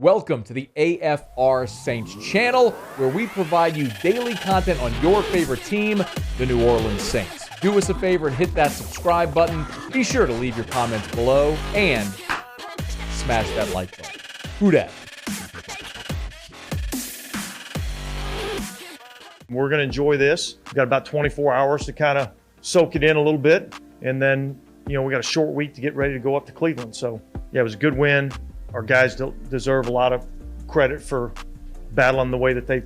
Welcome to the AFR Saints channel, where we provide you daily content on your favorite team, the New Orleans Saints. Do us a favor and hit that subscribe button. Be sure to leave your comments below and smash that like button. Who dat? We're going to enjoy this. We've got about 24 hours to kind of soak it in a little bit. And then, we got a short week to get ready to go up to Cleveland. So, yeah, it was a good win. Our guys deserve a lot of credit for battling the way that they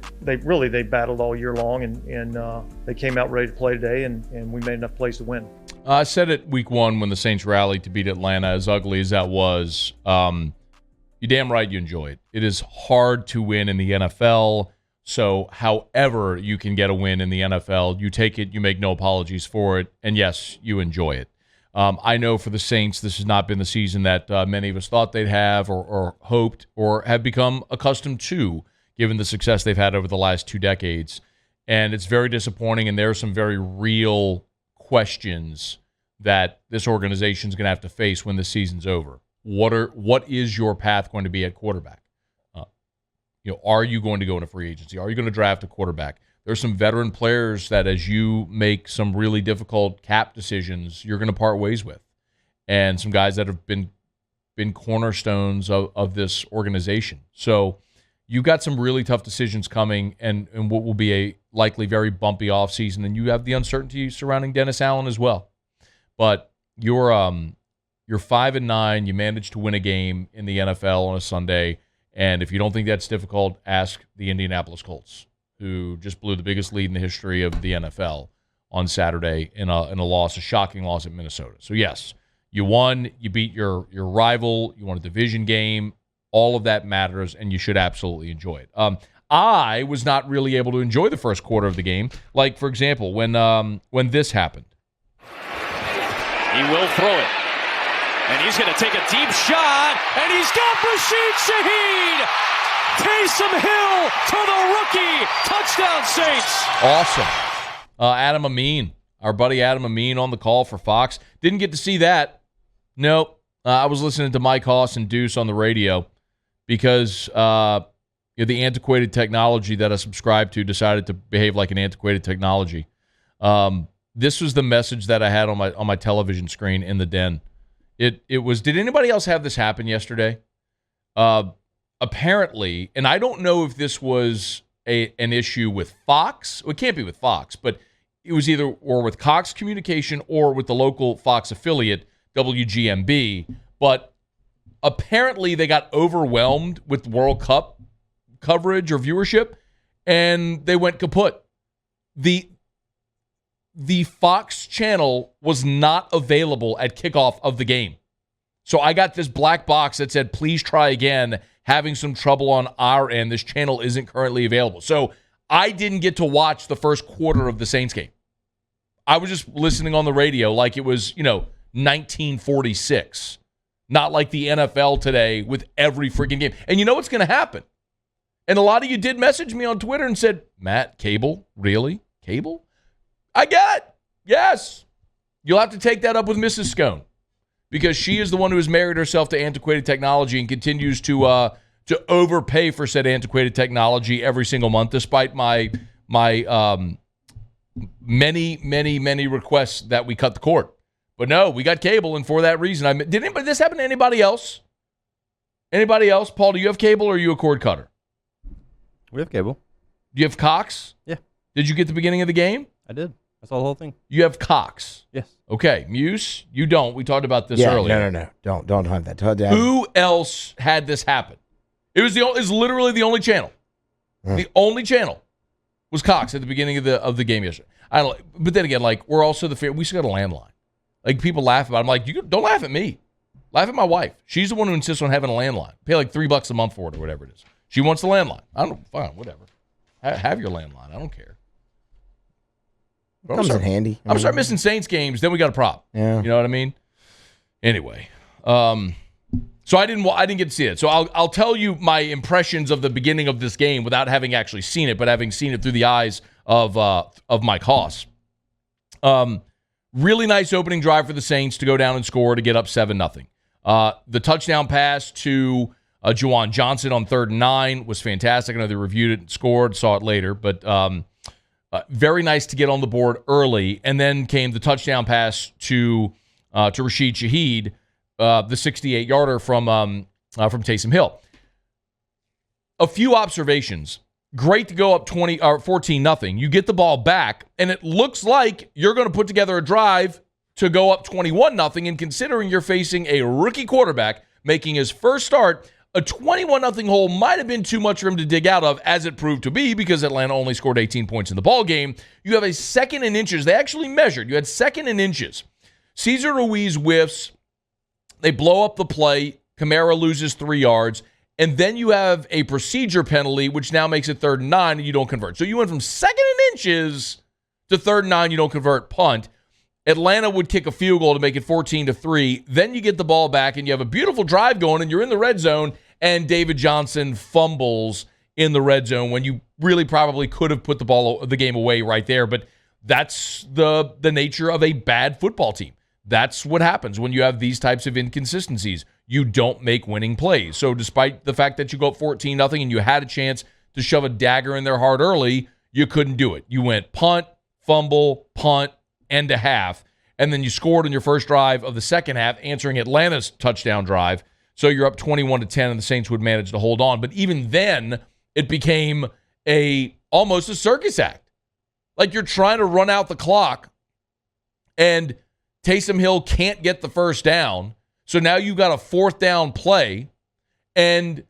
battled all year long. And they came out ready to play today, and we made enough plays to win. I said it week one when the Saints rallied to beat Atlanta, as ugly as that was. You damn right you enjoy it. It is hard to win in the NFL. So however you can get a win in the NFL, you take it, you make no apologies for it, and yes, you enjoy it. I know for the Saints, this has not been the season that many of us thought they'd have or hoped or have become accustomed to, given the success they've had over the last 2 decades. And it's very disappointing, and there are some very real questions that this organization is going to have to face when the season's over. What is your path going to be at quarterback? Are you going to go into free agency? Are you going to draft a quarterback? There's some veteran players that, as you make some really difficult cap decisions, you're going to part ways with, and some guys that have been cornerstones of this organization. So you've got some really tough decisions coming, and what will be a likely very bumpy offseason, and you have the uncertainty surrounding Dennis Allen as well. But you're 5-9. You managed to win a game in the NFL on a Sunday. And if you don't think that's difficult, ask the Indianapolis Colts, who just blew the biggest lead in the history of the NFL on Saturday in a shocking loss at Minnesota. So yes, you won, you beat your rival, you won a division game. All of that matters, and you should absolutely enjoy it. I was not really able to enjoy the first quarter of the game. Like, for example, when this happened. He will throw it. And he's going to take a deep shot, and he's got Rashid Shaheed! Taysom Hill to the rookie! Touchdown, Saints! Awesome. Adam Amin, our buddy Adam Amin on the call for Fox. Didn't get to see that. Nope. I was listening to Mike Hoss and Deuce on the radio because the antiquated technology that I subscribed to decided to behave like an antiquated technology. This was the message that I had on my television screen in the den. It was, did anybody else have this happen yesterday? Apparently, and I don't know if this was an issue with Fox. Well, it can't be with Fox, but it was either or with Cox Communication or with the local Fox affiliate, WGMB. But apparently they got overwhelmed with World Cup coverage or viewership, and they went kaput. The Fox channel was not available at kickoff of the game. So I got this black box that said, please try again, having some trouble on our end. This channel isn't currently available. So I didn't get to watch the first quarter of the Saints game. I was just listening on the radio like it was, 1946. Not like the NFL today with every freaking game. And you know what's going to happen? And a lot of you did message me on Twitter and said, Matt, cable? Really? Cable? I get it. Yes. You'll have to take that up with Mrs. Scone because she is the one who has married herself to antiquated technology and continues to overpay for said antiquated technology every single month, despite my many requests that we cut the cord. But no, we got cable, and for that reason, did this happen to anybody else? Anybody else? Paul, do you have cable or are you a cord cutter? We have cable. Do you have Cox? Yeah. Did you get the beginning of the game? I did. I saw the whole thing. You have Cox? Yes. Okay. Muse, you don't. We talked about this earlier. No. Don't have that. Who else had this happen? It was literally the only channel. The only channel was Cox at the beginning of the game yesterday. But then again, we're also we still got a landline. People laugh about it. I'm like, don't laugh at me. Laugh at my wife. She's the one who insists on having a landline. Pay $3 a month for it or whatever it is. She wants the landline. I don't. Fine, whatever. Have your landline. I don't care. Comes in handy. I'm start missing Saints games, then we got a problem. Yeah. You know what I mean? Anyway, so I didn't get to see it. So I'll tell you my impressions of the beginning of this game without having actually seen it, but having seen it through the eyes of Mike Hoss. Really nice opening drive for the Saints to go down and score to get up 7-0. The touchdown pass to Juwan Johnson on 3rd and 9 was fantastic. I know they reviewed it and scored, saw it later, but very nice to get on the board early. And then came the touchdown pass to Rashid Shaheed, the 68-yarder from Taysom Hill. A few observations. Great to go up 14-0. You get the ball back, and it looks like you're going to put together a drive to go up 21-0. And considering you're facing a rookie quarterback making his first start, a 21-0 hole might have been too much for him to dig out of, as it proved to be, because Atlanta only scored 18 points in the ball game. You have a 2nd and inches. They actually measured. You had 2nd and inches. Cesar Ruiz whiffs. They blow up the play. Kamara loses 3 yards. And then you have a procedure penalty, which now makes it 3rd and 9, and you don't convert. So you went from 2nd and inches to 3rd and 9, you don't convert, punt. Atlanta would kick a field goal to make it 14-3. Then you get the ball back, and you have a beautiful drive going, and you're in the red zone, and David Johnson fumbles in the red zone when you really probably could have put the game away right there. But that's the nature of a bad football team. That's what happens when you have these types of inconsistencies. You don't make winning plays. So despite the fact that you go up 14-0 and you had a chance to shove a dagger in their heart early, you couldn't do it. You went punt, fumble, punt, end a half, and then you scored on your first drive of the second half, answering Atlanta's touchdown drive. So you're up 21-10, and the Saints would manage to hold on. But even then, it became almost a circus act. Like you're trying to run out the clock, and Taysom Hill can't get the first down. So now you've got a 4th down play, and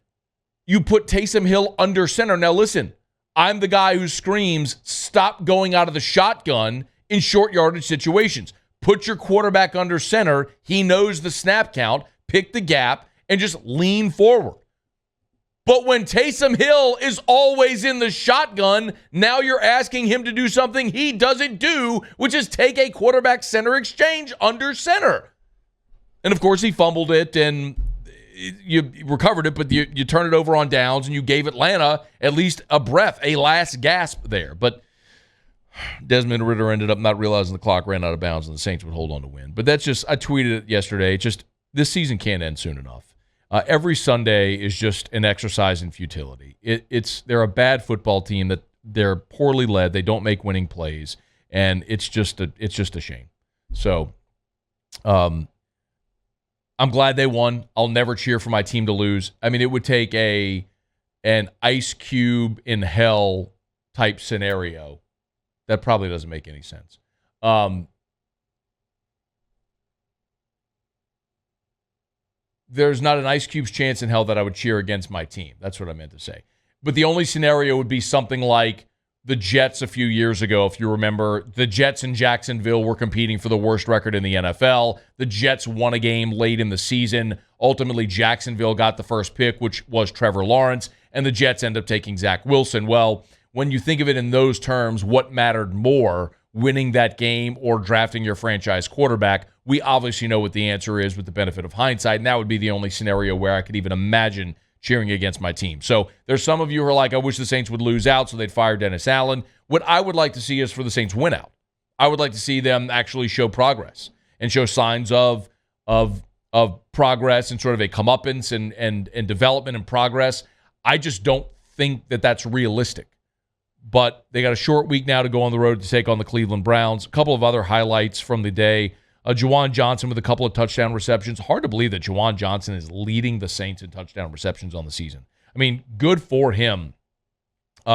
you put Taysom Hill under center. Now listen, I'm the guy who screams, stop going out of the shotgun in short yardage situations. Put your quarterback under center. He knows the snap count. Pick the gap and just lean forward. But when Taysom Hill is always in the shotgun, now you're asking him to do something he doesn't do, which is take a quarterback center exchange under center. And, of course, he fumbled it, and you recovered it, but you turn it over on downs, and you gave Atlanta at least a breath, a last gasp there. But Desmond Ridder ended up not realizing the clock ran out of bounds, and the Saints would hold on to win. But that's just – I tweeted it yesterday. This season can't end soon enough. Every Sunday is just an exercise in futility. They're a bad football team that they're poorly led. They don't make winning plays, and it's just a shame. So, I'm glad they won. I'll never cheer for my team to lose. I mean, it would take an ice cube in hell type scenario. That probably doesn't make any sense. There's not an ice cube's chance in hell that I would cheer against my team. That's what I meant to say. But the only scenario would be something like the Jets a few years ago. If you remember, the Jets in Jacksonville were competing for the worst record in the NFL. The Jets won a game late in the season. Ultimately, Jacksonville got the first pick, which was Trevor Lawrence, and the Jets end up taking Zach Wilson. Well, when you think of it in those terms, what mattered more, winning that game or drafting your franchise quarterback? We obviously know what the answer is with the benefit of hindsight, and that would be the only scenario where I could even imagine cheering against my team. So there's some of you who are like, I wish the Saints would lose out so they'd fire Dennis Allen. What I would like to see is for the Saints win out. I would like to see them actually show progress and show signs of progress and sort of a comeuppance and development and progress. I just don't think that that's realistic. But they got a short week now to go on the road to take on the Cleveland Browns. A couple of other highlights from the day. Juwan Johnson with a couple of touchdown receptions. Hard to believe that Juwan Johnson is leading the Saints in touchdown receptions on the season. I mean, good for him.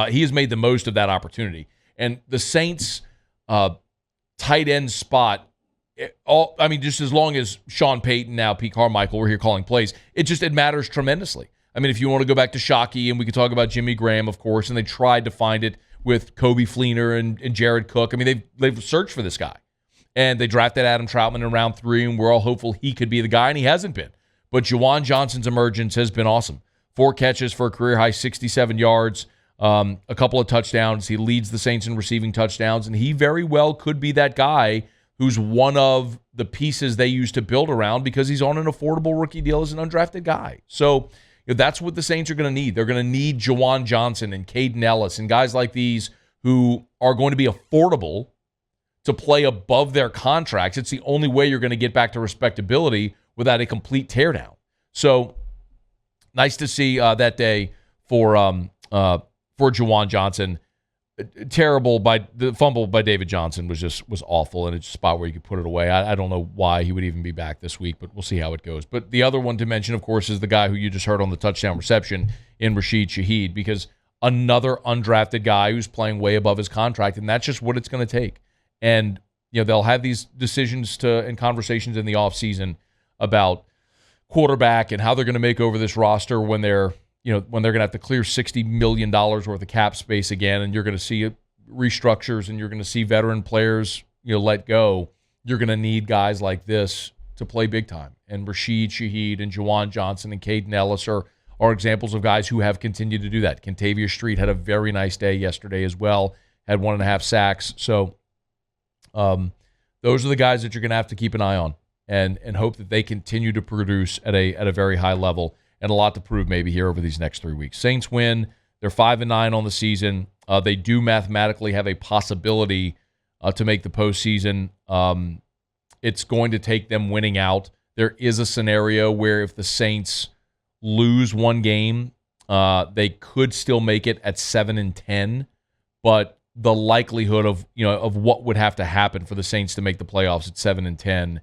He has made the most of that opportunity. And the Saints' tight end spot, just as long as Sean Payton, now Pete Carmichael, we're here calling plays, it matters tremendously. I mean, if you want to go back to Shockey, and we could talk about Jimmy Graham, of course, and they tried to find it with Kobe Fleener and Jared Cook. I mean, they've searched for this guy. And they drafted Adam Troutman in round 3, and we're all hopeful he could be the guy, and he hasn't been. But Juwan Johnson's emergence has been awesome. 4 catches for a career-high 67 yards, a couple of touchdowns. He leads the Saints in receiving touchdowns, and he very well could be that guy who's one of the pieces they used to build around because he's on an affordable rookie deal as an undrafted guy. So that's what the Saints are going to need. They're going to need Juwan Johnson and Caden Ellis and guys like these who are going to be affordable to play above their contracts. It's the only way you're going to get back to respectability without a complete teardown. So Nice to see that day for Juwan Johnson. Terrible by the fumble by David Johnson was awful, and it's a spot where you could put it away. I don't know why he would even be back this week, but we'll see how it goes. But the other one to mention, of course, is the guy who you just heard on the touchdown reception in Rashid Shaheed, because another undrafted guy who's playing way above his contract, and that's just what it's going to take. And they'll have these decisions and conversations in the offseason about quarterback and how they're going to make over this roster when they're going to have to clear $60 million worth of cap space again, and you're going to see restructures, and you're going to see veteran players, let go. You're going to need guys like this to play big time. And Rashid Shaheed and Juwan Johnson and Caden Ellis are examples of guys who have continued to do that. Kentavious Street had a very nice day yesterday as well, had 1.5 sacks. So those are the guys that you're going to have to keep an eye on and hope that they continue to produce at a very high level. And a lot to prove maybe here over these next 3 weeks. Saints win. They're 5-9 on the season. They do mathematically have a possibility to make the postseason. It's going to take them winning out. There is a scenario where if the Saints lose one game, they could still make it at 7-10. But the likelihood of what would have to happen for the Saints to make the playoffs at 7-10.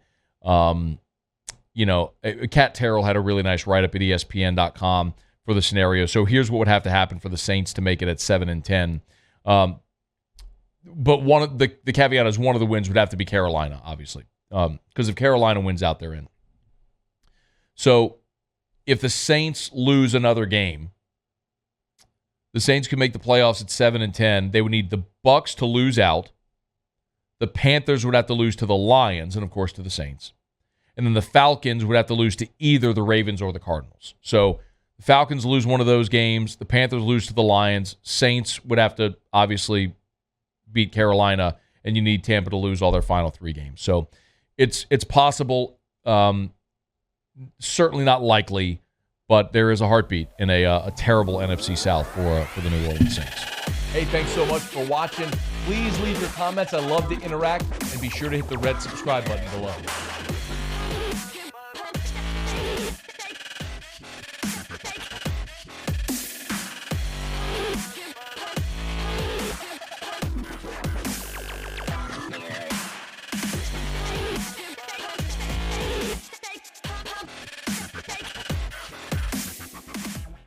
Cat Terrell had a really nice write-up at ESPN.com for the scenario. So here's what would have to happen for the Saints to make it at 7-10. But one of the caveat is one of the wins would have to be Carolina, obviously, because if Carolina wins out, they're in. So if the Saints lose another game, the Saints could make the playoffs at 7-10. They would need the Bucs to lose out. The Panthers would have to lose to the Lions and, of course, to the Saints. And then the Falcons would have to lose to either the Ravens or the Cardinals. So the Falcons lose one of those games. The Panthers lose to the Lions. Saints would have to obviously beat Carolina, and you need Tampa to lose all their final 3 games. So it's possible, certainly not likely, but there is a heartbeat in a terrible NFC South for the New Orleans Saints. Hey, thanks so much for watching. Please leave your comments. I love to interact, and be sure to hit the red subscribe button below.